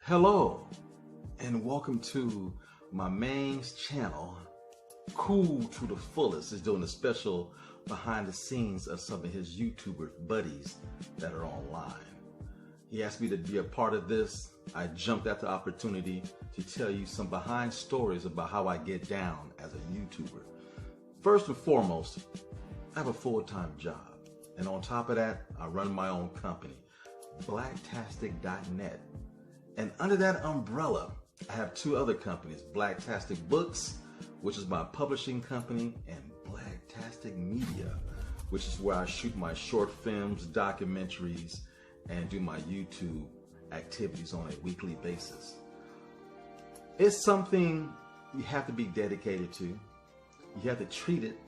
Hello and welcome to my main channel. Cool to the Fullest is doing a special behind the scenes of some of his YouTuber buddies that are online. He asked me to be a part of this. I jumped at the opportunity to tell you some behind stories about how I get down as a YouTuber. First and foremost, I have a full-time job, and on top of that, I run my own company, blacktastic.net. And under that umbrella, I have two other companies, Blacktastic Books, which is my publishing company, and Blacktastic Media, which is where I shoot my short films, documentaries, and do my YouTube activities on a weekly basis. It's something you have to be dedicated to. You have to treat it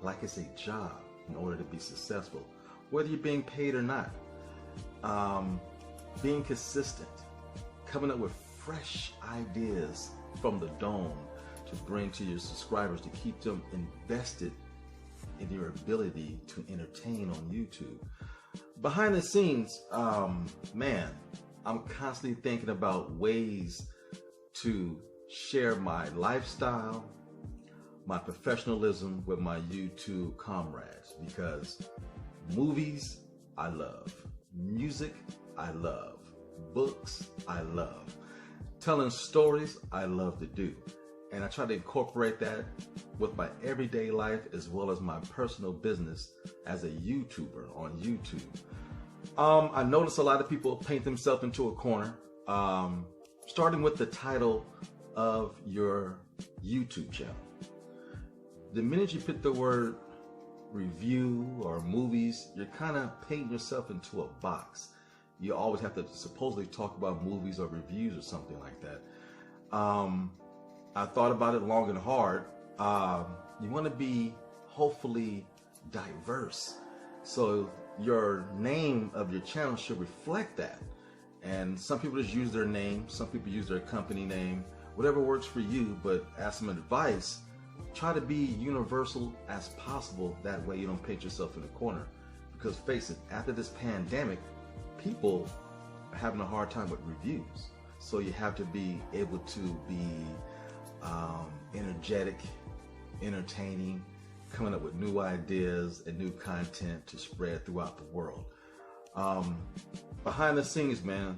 like it's a job in order to be successful, whether you're being paid or not. Being consistent, coming up with fresh ideas from the dome to bring to your subscribers to keep them invested in your ability to entertain on YouTube. Behind the scenes, man, I'm constantly thinking about ways to share my lifestyle, my professionalism with my YouTube comrades, because movies, I love. Music, I love. Books, I love. Telling stories, I love to do. And I try to incorporate that with my everyday life as well as my personal business as a YouTuber on YouTube. I notice a lot of people paint themselves into a corner, starting with the title of your YouTube channel. The minute you put the word review or movies, you're kind of painting yourself into a box. You always have to supposedly talk about movies or reviews or something like that. I thought about it long and hard. You want to be hopefully diverse. So your name of your channel should reflect that. And some people just use their name. Some people use their company name. Whatever works for you, but as some advice, try to be universal as possible. That way you don't paint yourself in a corner. Because face it, after this pandemic, people are having a hard time with reviews. So you have to be able to be energetic, entertaining, coming up with new ideas and new content to spread throughout the world. Behind the scenes, man,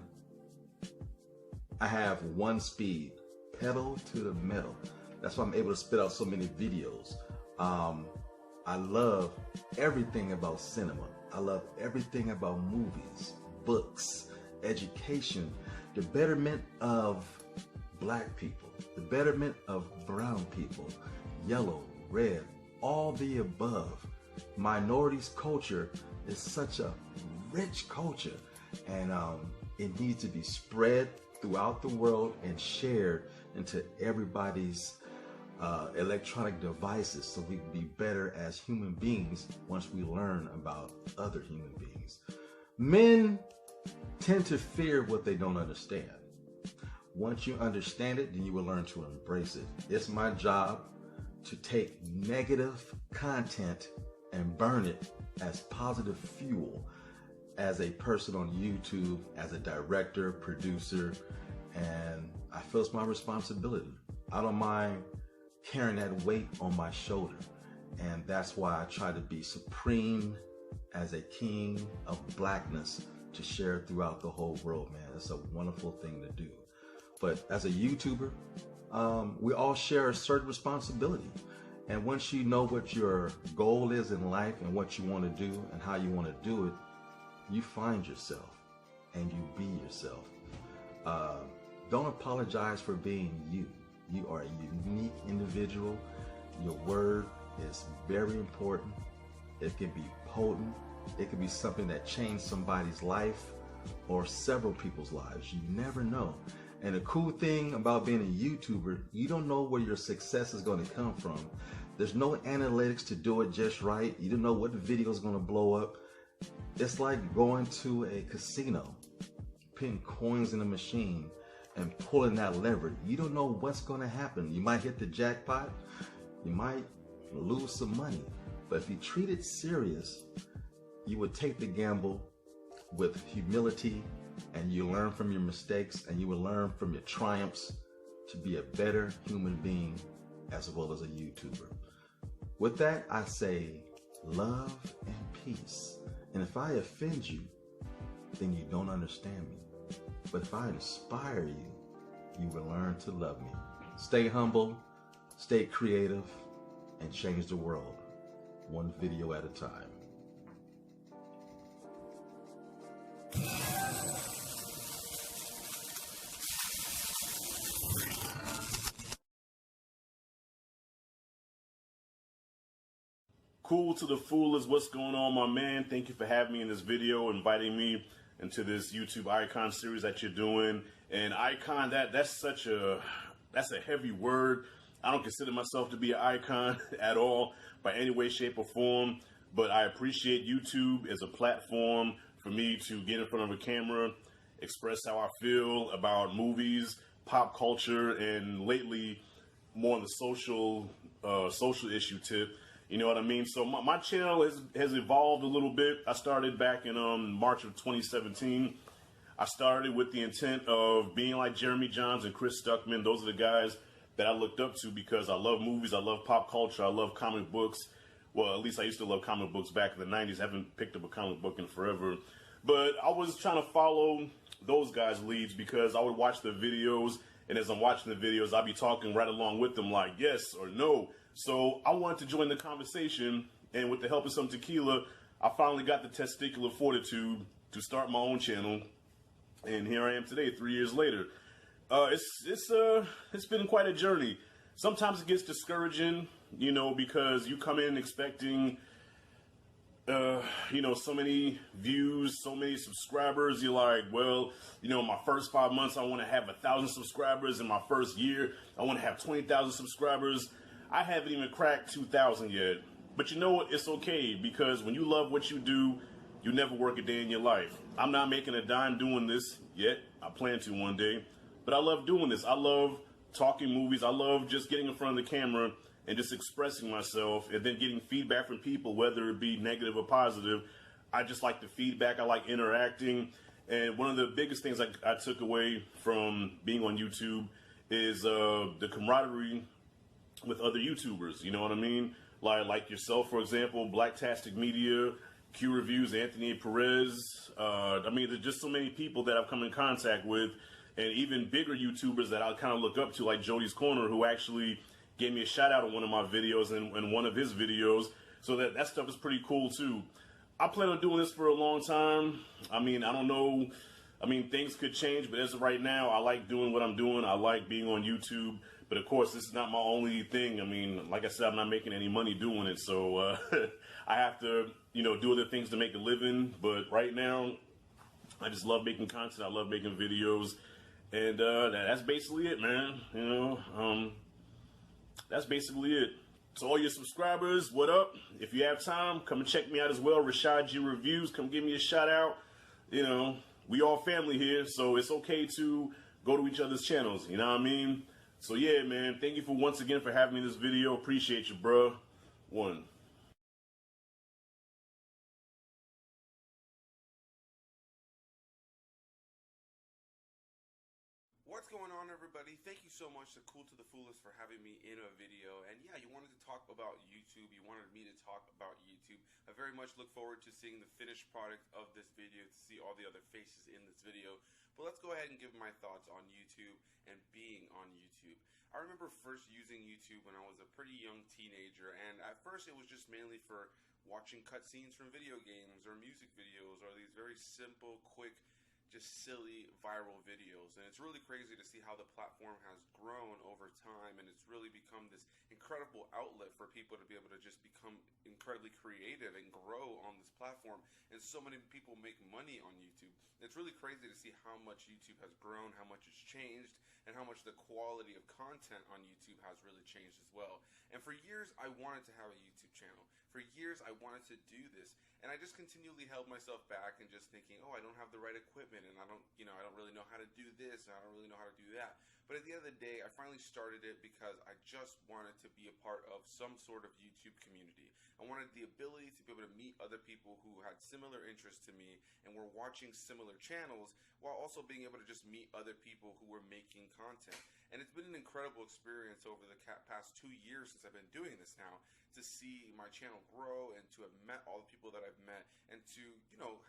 I have one speed, pedal to the metal. That's why I'm able to spit out so many videos. I love everything about cinema. I love everything about movies, books, education, the betterment of black people, the betterment of brown people, yellow, red, all the above. Minorities culture is such a rich culture, and it needs to be spread throughout the world and shared into everybody's electronic devices, so we can be better as human beings once we learn about other human beings. Men tend to fear what they don't understand. Once you understand it, then you will learn to embrace it. It's my job to take negative content and burn it as positive fuel as a person on YouTube, as a director, producer, and I feel it's my responsibility. I don't mind carrying that weight on my shoulder, and that's why I try to be supreme as a king of blackness to share throughout the whole world, man. It's a wonderful thing to do. But as a YouTuber, we all share a certain responsibility. And once you know what your goal is in life and what you want to do and how you want to do it, you find yourself and you be yourself. Uh, don't apologize for being you. You are a unique individual. Your word is very important. It can be potent. It can be something that changed somebody's life or several people's lives. You never know. And the cool thing about being a YouTuber, you don't know where your success is going to come from. There's no analytics to do it just right. You don't know what video is going to blow up. It's like going to a casino, putting coins in a machine and pulling that lever. You don't know what's going to happen. You might hit the jackpot. You might lose some money. But if you treat it serious, you would take the gamble with humility, and you learn from your mistakes, and you will learn from your triumphs to be a better human being as well as a YouTuber. With that, I say love and peace. And if I offend you, then you don't understand me. But if I inspire you, you will learn to love me. Stay humble, stay creative, and change the world one video at a time. Cool to the Fool is what's going on, my man. Thank you for having me in this video, inviting me into this YouTube icon series that you're doing. And icon, that's a heavy word. I don't consider myself to be an icon at all by any way, shape, or form. But I appreciate YouTube as a platform for me to get in front of a camera, express how I feel about movies, pop culture, and lately more on the social issue tip. You know what I mean? So my channel has evolved a little bit. I started back in March of 2017. I started with the intent of being like Jeremy Jahns and Chris Stuckman. Those are the guys that I looked up to because I love movies, I love pop culture, I love comic books. Well, at least I used to love comic books back in the 90s. I haven't picked up a comic book in forever. But I was trying to follow those guys' leads because I would watch the videos, and as I'm watching the videos, I'd be talking right along with them like yes or no. So I wanted to join the conversation, and with the help of some tequila, I finally got the testicular fortitude to start my own channel, and here I am today, 3 years later. It's been quite a journey. Sometimes it gets discouraging, you know, because you come in expecting, you know, so many views, so many subscribers. You're like, well, you know, my first 5 months, I want to have 1,000 subscribers. In my first year, I want to have 20,000 subscribers. I haven't even cracked 2,000 yet. But you know what? It's okay, because when you love what you do, you never work a day in your life. I'm not making a dime doing this yet. I plan to one day. But I love doing this. I love talking movies. I love just getting in front of the camera and just expressing myself and then getting feedback from people, whether it be negative or positive. I just like the feedback. I like interacting. And one of the biggest things I took away from being on YouTube is the camaraderie with other YouTubers, you know what I mean? Like yourself, for example, Blacktastic Media, Q Reviews, Anthony Perez. I mean, there's just so many people that I've come in contact with, and even bigger YouTubers that I kind of look up to, like Jody's Corner, who actually gave me a shout out on one of my videos and one of his videos. So that stuff is pretty cool too. I plan on doing this for a long time. I mean, I don't know. I mean, things could change, but as of right now, I like doing what I'm doing. I like being on YouTube. But of course, this is not my only thing. I mean, like I said, I'm not making any money doing it. So I have to, you know, do other things to make a living. But right now, I just love making content. I love making videos. And that's basically it, man. You know, that's basically it. To all your subscribers, what up? If you have time, come and check me out as well. Rashad G Reviews, come give me a shout out. You know, we all family here, so it's okay to go to each other's channels. You know what I mean? So yeah, man, thank you for once again for having me in this video. Appreciate you, bro. One. What's going on, everybody? Thank you so much to Cool to the Foolish for having me in a video. And yeah, you wanted to talk about YouTube. You wanted me to talk about YouTube. I very much look forward to seeing the finished product of this video, to see all the other faces in this video. But let's go ahead and give my thoughts on YouTube and being on YouTube. I remember first using YouTube when I was a pretty young teenager, and at first it was just mainly for watching cutscenes from video games or music videos or these very simple, quick, just silly viral videos. And it's really crazy to see how the platform has grown over time, and it's really become this incredible outlet for people to be able to just become incredibly creative and grow on this platform. And so many people make money on YouTube. It's really crazy to see how much YouTube has grown, how much it's changed, and how much the quality of content on YouTube has really changed as well. And for years, I wanted to have a YouTube channel. For years, I wanted to do this, and I just continually held myself back and just thinking, oh, I don't have the right equipment, and I don't really know how to do this, and I don't really know how to do that. But at the end of the day, I finally started it because I just wanted to be a part of some sort of YouTube community. I wanted the ability to be able to meet other people who had similar interests to me and were watching similar channels, while also being able to just meet other people who were making content. And it's been an incredible experience over the past 2 years since I've been doing this now, to see my channel grow and to have met all the people that I've met, and to,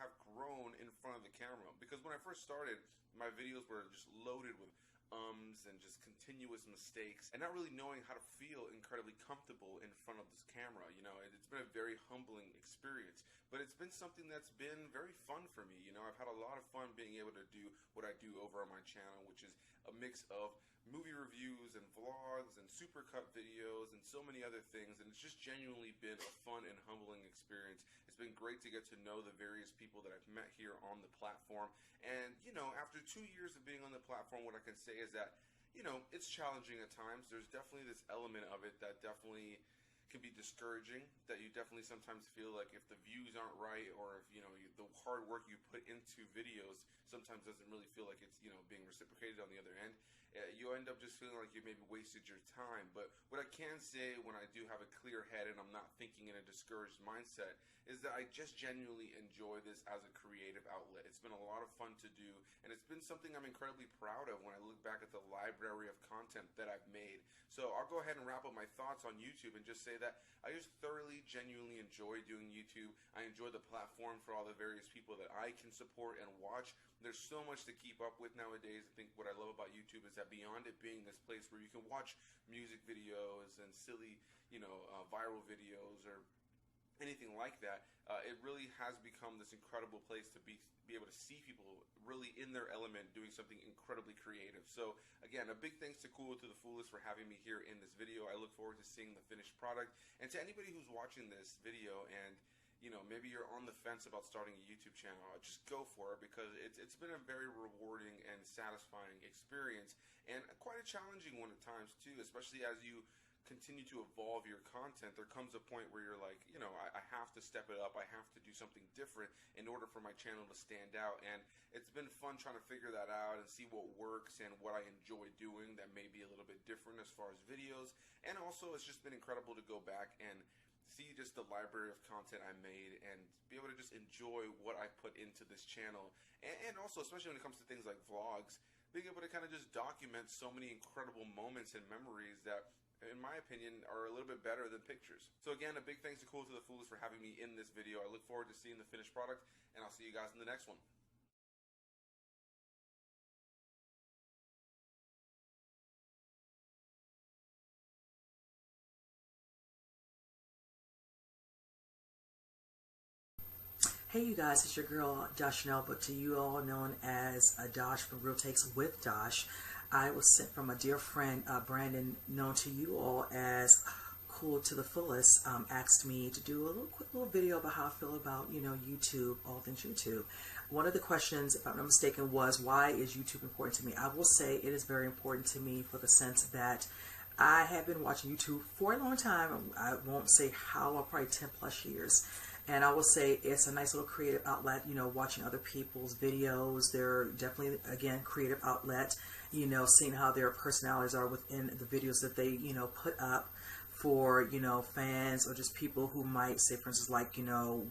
have grown in front of the camera. Because when I first started, my videos were just loaded with and just continuous mistakes, and not really knowing how to feel incredibly comfortable in front of this camera. It's been a very humbling experience, but it's been something that's been very fun for me. I've had a lot of fun being able to do what I do over on my channel, which is a mix of movie reviews and vlogs and supercut videos and so many other things, and it's just genuinely been a fun and humbling experience. It's been great to get to know the various people that I've met here on the platform, and after 2 years of being on the platform, what I can say is that it's challenging at times. There's definitely this element of it that definitely can be discouraging, that you definitely sometimes feel like if the views aren't right, or if the hard work you put into videos sometimes doesn't really feel like it's being reciprocated on the other end, you end up just feeling like you maybe wasted your time. But what I can say, when I do have a clear head and I'm not thinking in a discouraged mindset, is that I just genuinely enjoy this as a creative outlet. It's been a lot of fun to do, and it's been something I'm incredibly proud of when I look back at the library of content that I've made. So I'll go ahead and wrap up my thoughts on YouTube and just say that I just thoroughly, genuinely enjoy doing YouTube. I enjoy the platform for all the various people that I can support and watch. There's so much to keep up with nowadays. I think what I love about YouTube is that beyond it being this place where you can watch music videos and silly, viral videos or anything like that, it really has become this incredible place to be able to see people really in their element doing something incredibly creative. So again, a big thanks to Cool to the Foolish for having me here in this video. I look forward to seeing the finished product. And to anybody who's watching this video and maybe you're on the fence about starting a YouTube channel, just go for it, because it's been a very rewarding and satisfying experience, and quite a challenging one at times too, especially as you continue to evolve your content. There comes a point where you're like, I have to step it up. I have to do something different in order for my channel to stand out. And it's been fun trying to figure that out and see what works and what I enjoy doing that may be a little bit different as far as videos. And also, it's just been incredible to go back and see just the library of content I made and be able to just enjoy what I put into this channel. And also, especially when it comes to things like vlogs, being able to kind of just document so many incredible moments and memories that, in my opinion, are a little bit better than pictures. So again, a big thanks to Cool to the Foolish for having me in this video. I look forward to seeing the finished product, and I'll see you guys in the next one. Hey you guys, it's your girl Josh Chanel, but to you all known as Dosh from Real Takes with Dosh. I was sent from a dear friend, Brandon, known to you all as Cool to the Fullest, asked me to do a quick little video about how I feel about, YouTube, all things YouTube. One of the questions, if I'm not mistaken, was why is YouTube important to me? I will say it is very important to me for the sense that I have been watching YouTube for a long time. I won't say how, probably 10 plus years. And I will say it's a nice little creative outlet, watching other people's videos. They're definitely, again, creative outlet, seeing how their personalities are within the videos that they, put up for, fans or just people who might say, for instance, like,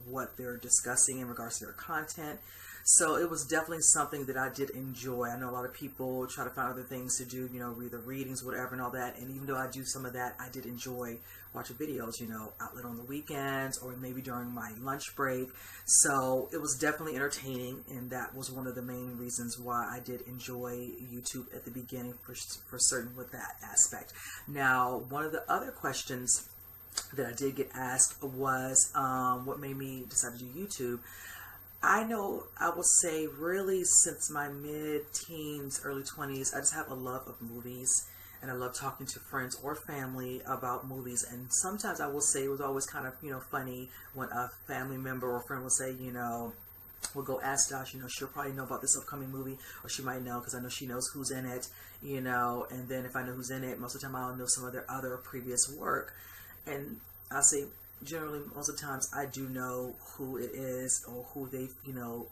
what they're discussing in regards to their content. So it was definitely something that I did enjoy. I know a lot of people try to find other things to do, read the readings, whatever, and all that. And even though I do some of that, I did enjoy watching videos, outlet on the weekends or maybe during my lunch break. So it was definitely entertaining, and that was one of the main reasons why I did enjoy YouTube at the beginning for certain with that aspect. Now, one of the other questions that I did get asked was what made me decide to do YouTube. I know I will say really since my mid-teens, early 20s, I just have a love of movies. And I love talking to friends or family about movies. And sometimes I will say it was always kind of, funny when a family member or friend will say, we'll go ask Josh, she'll probably know about this upcoming movie, or she might know because I know she knows who's in it, and then if I know who's in it, most of the time I'll know some of their other previous work. And I'll say, generally, most of the times I do know who it is or who they've,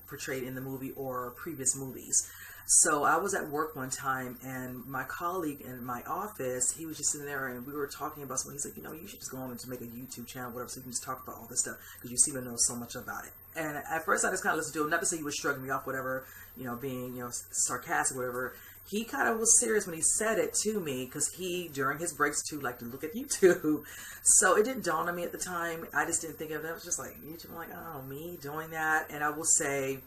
portrayed in the movie or previous movies. So I was at work one time, and my colleague in my office, he was just sitting there, and we were talking about something. He's like, you should just go on and just make a YouTube channel, whatever, so you can just talk about all this stuff, because you seem to know so much about it. And at first I just kind of listened to him, not to say he was shrugging me off, whatever, being, sarcastic, whatever. He kind of was serious when he said it to me, because he, during his breaks too, liked to look at YouTube. So it didn't dawn on me at the time. I just didn't think of it. It was just like, YouTube, I'm like, oh, me doing that. And I will say,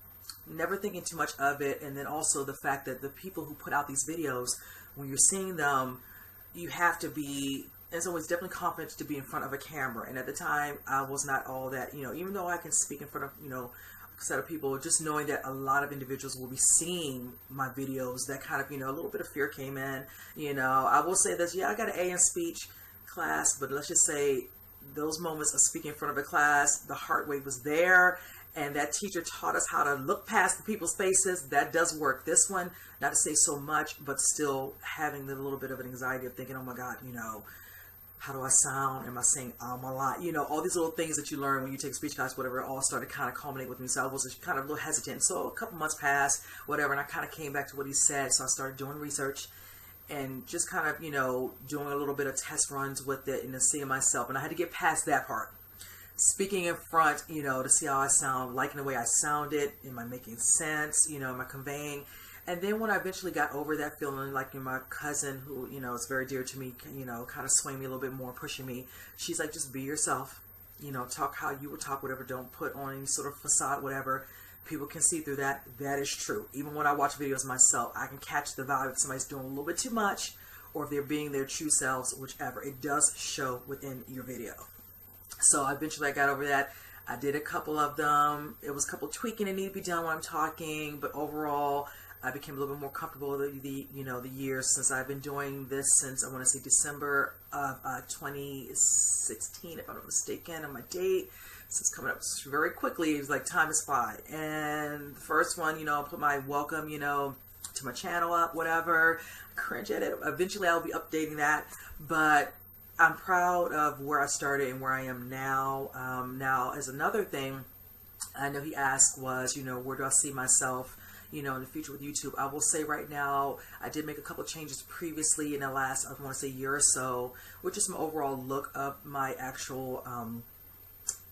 never thinking too much of it. And then also the fact that the people who put out these videos, when you're seeing them, you have to be, it's always definitely confident to be in front of a camera. And at the time, I was not all that, even though I can speak in front of, a set of people, just knowing that a lot of individuals will be seeing my videos, that kind of, a little bit of fear came in. I will say this, I got an A in speech class, but let's just say those moments of speaking in front of a class, the heart rate was there. And that teacher taught us how to look past the people's faces. That does work. This one, not to say so much, but still having the little bit of an anxiety of thinking, oh my God, how do I sound? Am I saying a lot? All these little things that you learn when you take speech class, whatever, it all started kind of culminate with me. So I was just kind of a little hesitant. So a couple months passed, whatever, and I kind of came back to what he said. So I started doing research and just kind of, doing a little bit of test runs with it and then seeing myself. And I had to get past that part. Speaking in front, to see how I sound, liking the way I sounded, am I making sense, am I conveying? And then when I eventually got over that feeling, like my cousin, who, is very dear to me, kind of swaying me a little bit more, pushing me, she's like, just be yourself, talk how you would talk, whatever, don't put on any sort of facade, whatever. People can see through that. That is true. Even when I watch videos myself, I can catch the vibe if somebody's doing a little bit too much, or if they're being their true selves, whichever. It does show within your video. So eventually I got over that. I did a couple of them. It was a couple tweaking that needed to be done when I'm talking, but overall I became a little bit more comfortable the years since I've been doing this, since I want to say December of 2016, if I'm not mistaken on my date. So it's coming up very quickly. It was like time is fly. And the first one, put my welcome, to my channel up, whatever. I cringe at it. Eventually I'll be updating that, but I'm proud of where I started and where I am now. Now, as another thing, I know he asked was, where do I see myself, in the future with YouTube? I will say right now, I did make a couple changes previously in the last, I want to say, year or so, which is my overall look of my actual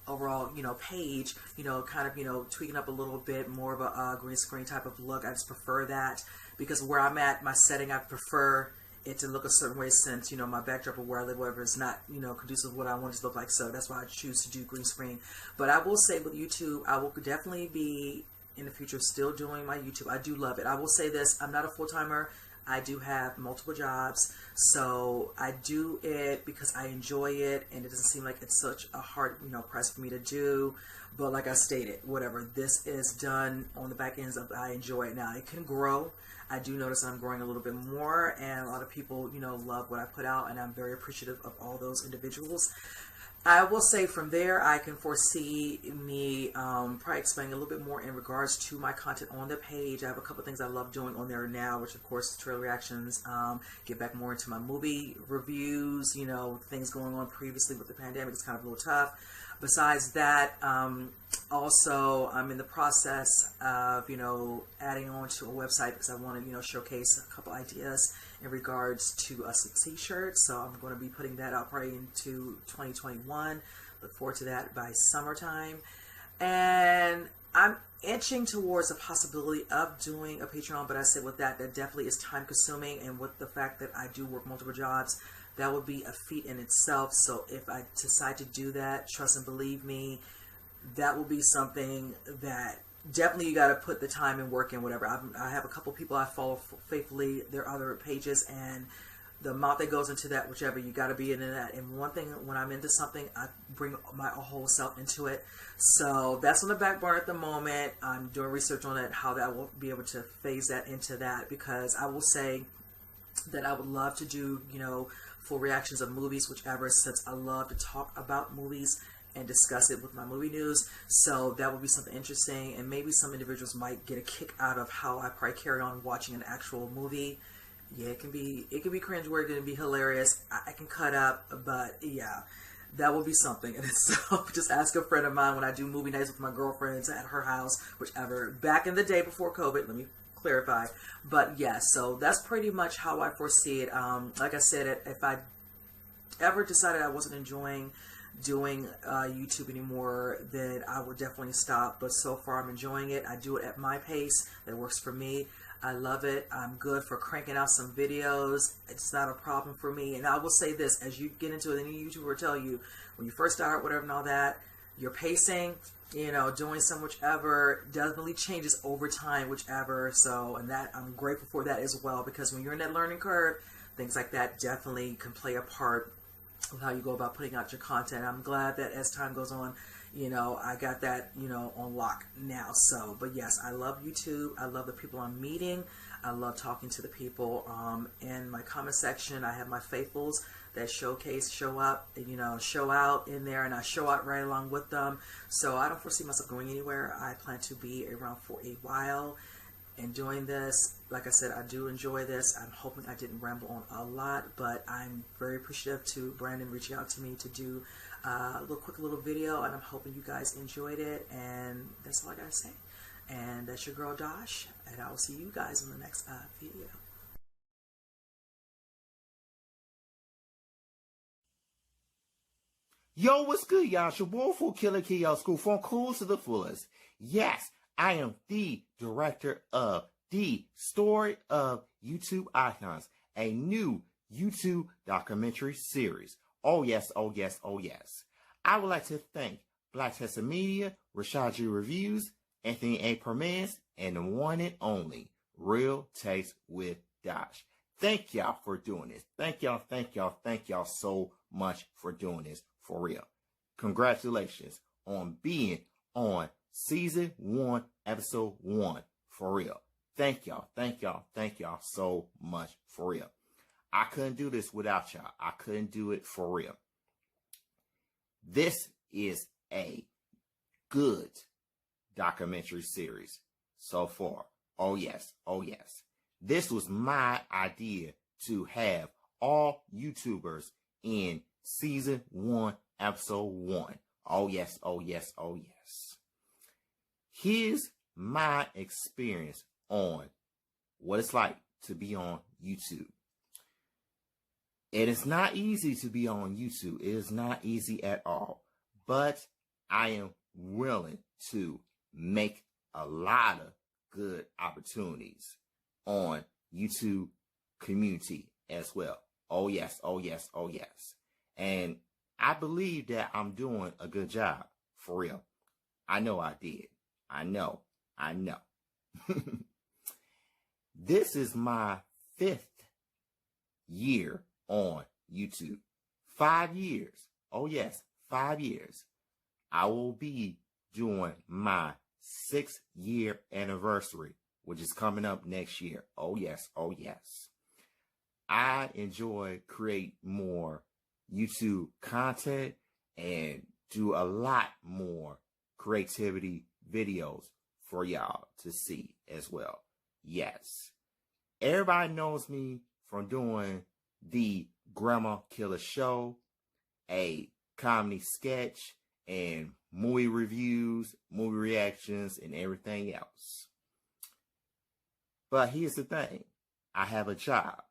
overall, page, kind of, tweaking up a little bit more of a green screen type of look. I just prefer that because where I'm at, my setting, I prefer it to look a certain way, since my backdrop of where I live, whatever, is not conducive to what I want it to look like. So that's why I choose to do green screen. But I will say with YouTube, I will definitely be in the future still doing my YouTube. I do love it. I will say this, I'm not a full-timer. I do have multiple jobs, so I do it because I enjoy it, and it doesn't seem like it's such a hard press for me to do. But like I stated, whatever, this is done on the back ends of I enjoy it. Now it can grow. I do notice I'm growing a little bit more, and a lot of people, love what I put out, and I'm very appreciative of all those individuals. I will say from there, I can foresee me probably explaining a little bit more in regards to my content on the page. I have a couple things I love doing on there now, which of course is trailer reactions, get back more into my movie reviews, things going on previously with the pandemic. It's kind of a little tough. Besides that, also I'm in the process of, adding on to a website because I want to, showcase a couple ideas in regards to some t-shirts. So I'm going to be putting that out probably into 2021. Look forward to that by summertime. And I'm inching towards a possibility of doing a Patreon, but I said with that definitely is time consuming, and with the fact that I do work multiple jobs, that would be a feat in itself. So if I decide to do that, trust and believe me, that will be something that definitely you got to put the time and work in, whatever. I have a couple people I follow faithfully, their other pages, and the amount that goes into that, whichever, you got to be into that. And one thing, when I'm into something, I bring my whole self into it. So that's on the back burner at the moment. I'm doing research on it, how that will be able to phase that into that, because I will say that I would love to do, full reactions of movies, whichever, since I love to talk about movies and discuss it with my movie news. So that would be something interesting, and maybe some individuals might get a kick out of how I probably carry on watching an actual movie. Yeah, it can be cringeworthy, it can be hilarious. I can cut up, but yeah, that will be something. And so just ask a friend of mine when I do movie nights with my girlfriends at her house, whichever, back in the day before COVID, let me clarify. But yes, so that's pretty much how I foresee it. Like I said, if I ever decided I wasn't enjoying doing YouTube anymore, then I would definitely stop. But so far I'm enjoying it. I do it at my pace. That works for me. I love it. I'm good for cranking out some videos. It's not a problem for me. And I will say this, as you get into it, any YouTuber will tell you, when you first start, whatever and all that, your pacing, doing some whichever definitely changes over time, whichever. So, and that, I'm grateful for that as well, because when you're in that learning curve, things like that definitely can play a part with how you go about putting out your content. I'm glad that as time goes on, I got that, on lock now. So, but yes, I love YouTube. I love the people I'm meeting. I love talking to the people in my comment section. I have my faithfuls that show up, show out in there, and I show out right along with them. So I don't foresee myself going anywhere. I plan to be around for a while and doing this. Like I said, I do enjoy this. I'm hoping I didn't ramble on a lot, but I'm very appreciative to Brandon reaching out to me to do a quick little video, and I'm hoping you guys enjoyed it. And that's all I gotta say. And that's your girl Dosh, and I will see you guys in the next video. Yo, what's good, y'all? It's your boy, Full Killer Kid, y'all school from Cool to the Fullest. Yes, I am the director of the Story of YouTube Icons, a new YouTube documentary series. Oh yes, oh yes, oh yes. I would like to thank Black Tessa Media, Rashad G Reviews, Anthony A. Permez, and the one and only Real Taste with Dosh. Thank y'all for doing this. Thank y'all so much for doing this, for real. Congratulations on being on season 1, episode 1, for real. Thank y'all so much, for real. I couldn't do this without y'all. I couldn't do it, for real. This is a good documentary series so far. Oh yes, oh yes. This was my idea to have all YouTubers in season 1, episode 1. Oh yes, oh yes, oh yes. Here's my experience on what it's like to be on YouTube. It is not easy to be on YouTube. It is not easy at all. But I am willing to make a lot of good opportunities on YouTube community as well. Oh yes, oh yes, oh yes. And I believe that I'm doing a good job, for real. I know I did. I know. This is my 5th year on YouTube. 5 years. Oh yes, 5 years. I will be doing my 6th year anniversary, which is coming up next year. Oh yes, oh yes. I enjoy create more YouTube content and do a lot more creativity videos for y'all to see as well. Yes. Everybody knows me from doing the Grandma Killer Show, a comedy sketch, and movie reviews, movie reactions, and everything else. But here's the thing. I have a job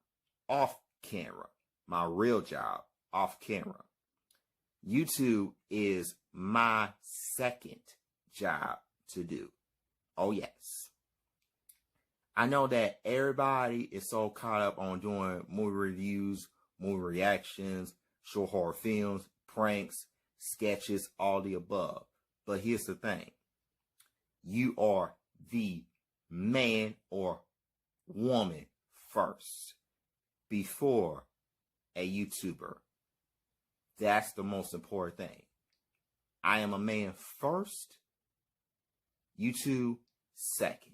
off camera, my real job off camera. YouTube is my second job to do. Oh yes. I know that everybody is so caught up on doing movie reviews, movie reactions, short horror films, pranks, sketches, all the above. But here's the thing. You are the man or woman first before a YouTuber. That's the most important thing. I am a man first, YouTube second.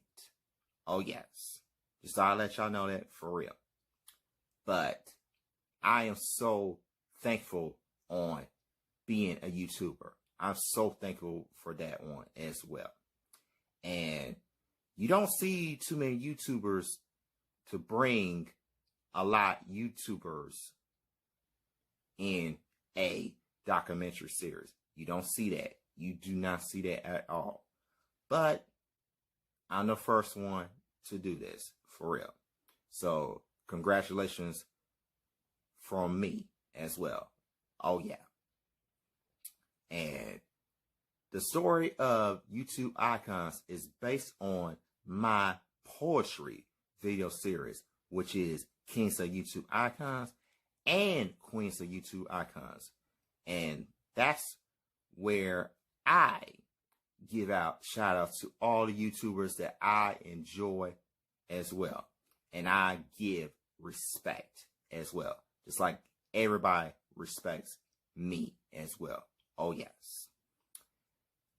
Oh yes. Just thought I'd let y'all know that for real. But I am so thankful on being a YouTuber. I'm so thankful for that one as well. And you don't see too many YouTubers to bring a lot of YouTubers in a documentary series. You don't see that. You do not see that at all. But I'm the first one to do this, for real. So congratulations from me as well. Oh yeah. And the story of YouTube Icons is based on my poetry video series, which is Kings of YouTube Icons and Queens of YouTube Icons. And that's where I give out shout outs to all the YouTubers that I enjoy as well. And I give respect as well. Just like everybody respects me as well. Oh yes.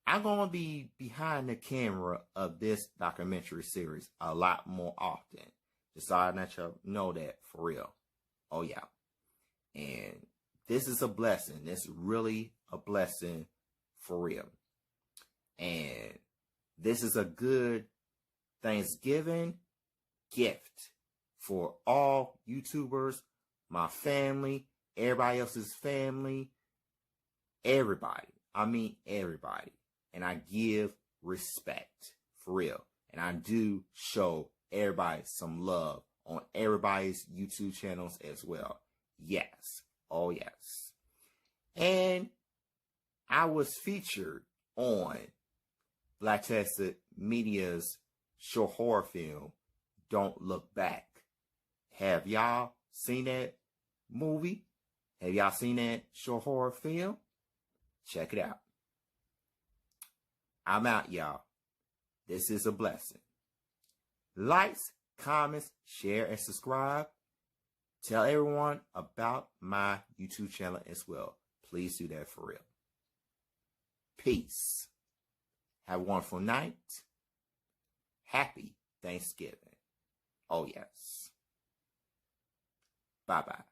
I'm going to be behind the camera of this documentary series a lot more often. Just so I let you know that for real. Oh yeah. And this is a blessing. It's really a blessing for real. And this is a good Thanksgiving gift for all YouTubers, my family, everybody else's family, everybody. I mean everybody. And I give respect for real. And I do show everybody some love on everybody's YouTube channels as well. Yes. Oh yes. And I was featured on Black Tested Media's short horror film, Don't Look Back. Have y'all seen that movie? Have y'all seen that short horror film? Check it out. I'm out, y'all. This is a blessing. Likes, comments, share, and subscribe. Tell everyone about my YouTube channel as well. Please do that for real. Peace. Have a wonderful night. Happy Thanksgiving. Oh, yes. Bye-bye.